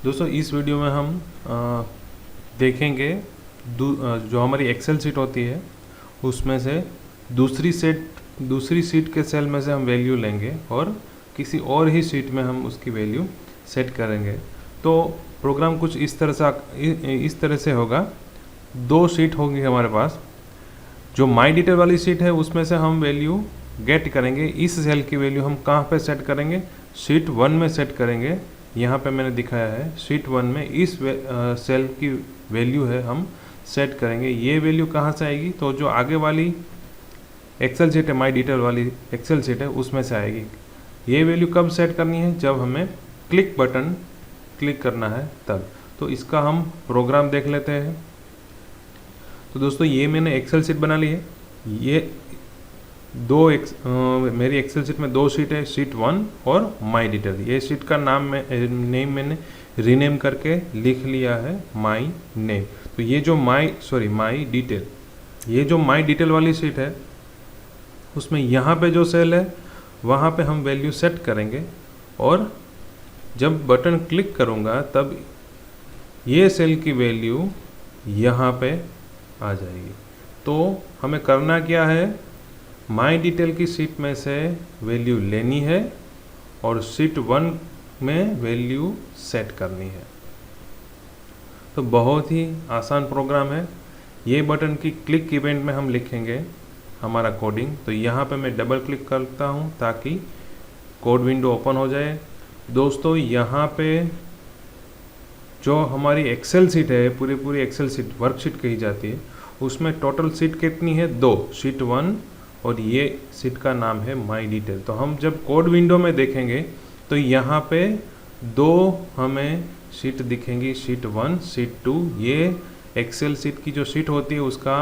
दोस्तों इस वीडियो में हम देखेंगे जो हमारी एक्सेल शीट होती है उसमें से दूसरी शीट के सेल में से हम वैल्यू लेंगे और किसी और ही शीट में हम उसकी वैल्यू सेट करेंगे। तो प्रोग्राम कुछ इस तरह से होगा। दो शीट होंगी हमारे पास। जो माई डिटेल वाली शीट है उसमें से हम वैल्यू गेट करेंगे। इस सेल की वैल्यू हम कहाँ पे सेट करेंगे? शीट 1 में सेट करेंगे। यहाँ पे मैंने दिखाया है शीट 1 में इस सेल की वैल्यू है हम सेट करेंगे। ये वैल्यू कहाँ से आएगी? तो जो आगे वाली एक्सेल शीट है, माई डिटेल वाली एक्सेल शीट है, उसमें से आएगी। ये वैल्यू कब सेट करनी है? जब हमें क्लिक बटन क्लिक करना है तब। तो इसका हम प्रोग्राम देख लेते हैं। तो दोस्तों ये मैंने एक्सेल शीट बना ली है। ये मेरी एक्सेल शीट में दो शीट है, शीट 1 और माई डिटेल। ये शीट का नेम मैंने रीनेम करके लिख लिया है माई नेम। तो ये जो माई डिटेल, ये जो माई डिटेल वाली शीट है उसमें यहाँ पे जो सेल है वहाँ पे हम वैल्यू सेट करेंगे और जब बटन क्लिक करूँगा तब ये सेल की वैल्यू यहाँ पे आ जाएगी। तो हमें करना क्या है? माई डिटेल की शीट में से वैल्यू लेनी है और शीट 1 में वैल्यू सेट करनी है। तो बहुत ही आसान प्रोग्राम है। ये बटन की क्लिक इवेंट में हम लिखेंगे हमारा कोडिंग। तो यहाँ पे मैं डबल क्लिक करता हूँ ताकि कोड विंडो ओपन हो जाए। दोस्तों यहाँ पे जो हमारी एक्सेल शीट है, पूरी एक्सेल शीट वर्कशीट कही जाती है, उसमें टोटल सीट कितनी है? 2, शीट 1 और ये शीट का नाम है माई डिटेल। तो हम जब कोड विंडो में देखेंगे तो यहाँ पे 2 हमें शीट दिखेंगी, शीट 1, शीट 2। ये एक्सेल शीट की जो शीट होती है उसका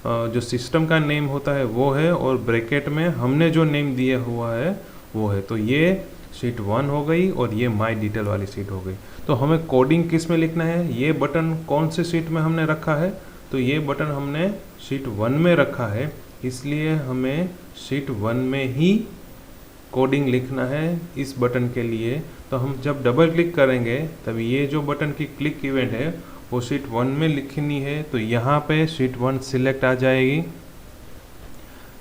जो सिस्टम का नेम होता है वो है और ब्रैकेट में हमने जो नेम दिया हुआ है वो है। तो ये शीट 1 हो गई और ये माई डिटेल वाली शीट हो गई। तो हमें कोडिंग किस में लिखना है? ये बटन कौन से शीट में हमने रखा है? तो ये बटन हमने शीट 1 में रखा है, इसलिए हमें शीट 1 में ही कोडिंग लिखना है इस बटन के लिए। तो हम जब डबल क्लिक करेंगे तब ये जो बटन की क्लिक इवेंट है वो शीट 1 में लिखनी है। तो यहाँ पे शीट 1 सिलेक्ट आ जाएगी।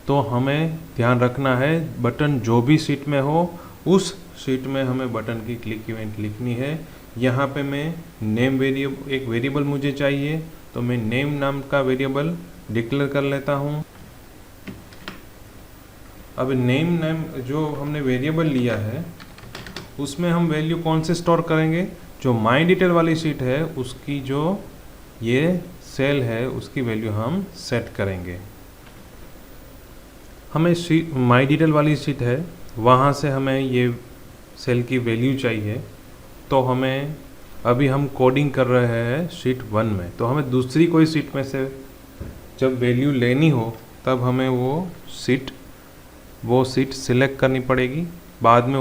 तो हमें ध्यान रखना है बटन जो भी शीट में हो उस शीट में हमें बटन की क्लिक इवेंट लिखनी है। यहाँ पे मैं नेम एक वेरिएबल मुझे चाहिए, तो मैं नेम नाम का वेरिएबल डिक्लेयर कर लेता हूँ। अब नेम जो हमने वेरिएबल लिया है उसमें हम वैल्यू कौन से स्टोर करेंगे? जो माई डिटेल वाली शीट है उसकी जो ये सेल है उसकी वैल्यू हम सेट करेंगे। हमें माई डिटेल वाली शीट है, वहाँ से हमें ये सेल की वैल्यू चाहिए। तो हमें अभी हम कोडिंग कर रहे हैं शीट 1 में। तो हमें दूसरी कोई शीट में से जब वैल्यू लेनी हो तब हमें वो सीट सिलेक्ट करनी पड़ेगी। बाद में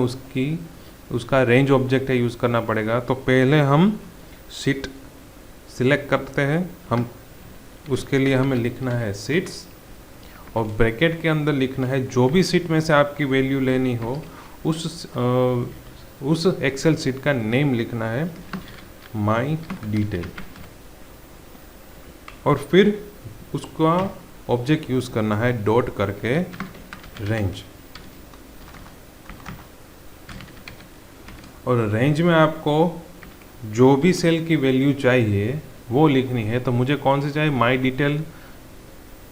उसका रेंज ऑब्जेक्ट है यूज़ करना पड़ेगा। तो पहले हम सीट सिलेक्ट करते हैं। उसके लिए हमें लिखना है सीट्स और ब्रैकेट के अंदर लिखना है जो भी सीट में से आपकी वैल्यू लेनी हो उस एक्सेल सीट का नेम लिखना है माई डिटेल और फिर उसका ऑब्जेक्ट यूज़ करना है डॉट करके रेंज। और रेंज में आपको जो भी सेल की वैल्यू चाहिए वो लिखनी है। तो मुझे कौन सी चाहिए? माई डिटेल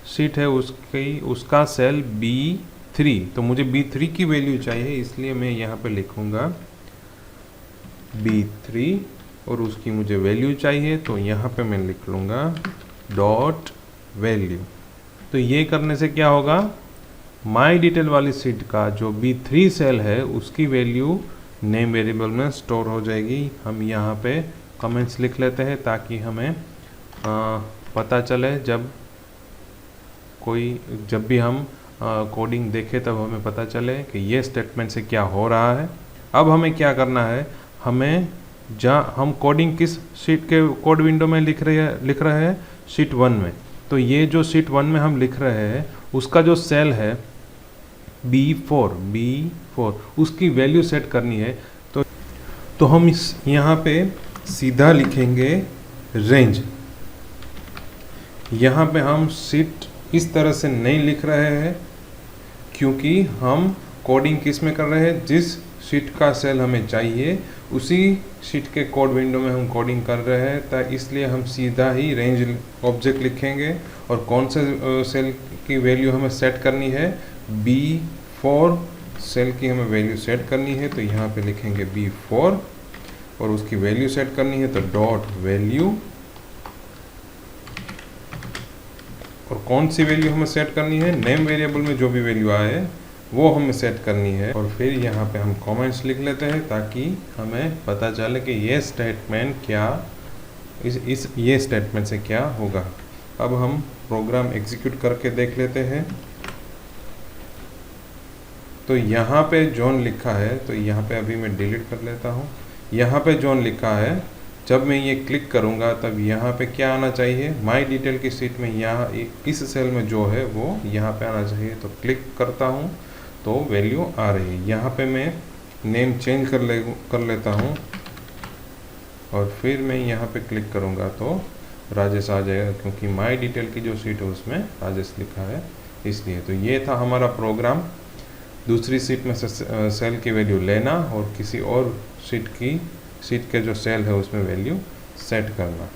शीट है उसका सेल B3। तो मुझे B3 की वैल्यू चाहिए, इसलिए मैं यहाँ पे लिखूँगा B3 और उसकी मुझे वैल्यू चाहिए। तो यहाँ पे मैं लिख लूँगा डॉट वैल्यू। तो ये करने से क्या होगा? माई डिटेल वाली शीट का जो B3 सेल है उसकी वैल्यू नेम वेरिएबल में स्टोर हो जाएगी। हम यहाँ पे कमेंट्स लिख लेते हैं ताकि हमें पता चले जब भी हम कोडिंग देखें तब हमें पता चले कि ये स्टेटमेंट से क्या हो रहा है। अब हमें क्या करना है? हम कोडिंग किस शीट के कोड विंडो में लिख रहे हैं? शीट 1 में। तो ये जो शीट 1 में हम लिख रहे हैं उसका जो सेल है B4 उसकी वैल्यू सेट करनी है। तो हम इस यहाँ पे सीधा लिखेंगे रेंज। यहाँ पे हम सीट इस तरह से नहीं लिख रहे हैं क्योंकि हम कोडिंग किस में कर रहे हैं, जिस शीट का सेल हमें चाहिए उसी शीट के कोड विंडो में हम कोडिंग कर रहे हैं, तो इसलिए हम सीधा ही रेंज ऑब्जेक्ट लिखेंगे। और कौन से सेल की वैल्यू हमें सेट करनी है, B4 सेल की हमें वैल्यू सेट करनी है, तो यहाँ पे लिखेंगे B4 और उसकी वैल्यू सेट करनी है तो डॉट वैल्यू। और कौन सी वैल्यू हमें सेट करनी है, नेम वेरिएबल में जो भी वैल्यू आए वो हमें सेट करनी है। और फिर यहाँ पे हम कमेंट्स लिख लेते हैं ताकि हमें पता चले कि ये स्टेटमेंट क्या ये स्टेटमेंट से क्या होगा। अब हम प्रोग्राम एग्जीक्यूट करके देख लेते हैं। तो यहाँ पे जॉन लिखा है, तो यहाँ पे अभी मैं डिलीट कर लेता हूँ। यहाँ पे जॉन लिखा है, जब मैं ये क्लिक करूँगा तब यहाँ पे क्या आना चाहिए, माई डिटेल की सीट में यहाँ इस सेल में जो है वो यहाँ पे आना चाहिए। तो क्लिक करता हूँ तो वैल्यू आ रही है। यहाँ पे मैं नेम चेंज कर लेता हूँ और फिर मैं यहाँ पे क्लिक करूँगा तो राजेश आ जाएगा, क्योंकि माई डिटेल की जो सीट है उसमें राजेश लिखा है इसलिए। तो ये था हमारा प्रोग्राम, दूसरी सीट में से सेल की वैल्यू लेना और किसी और सीट के जो सेल है उसमें वैल्यू सेट करना।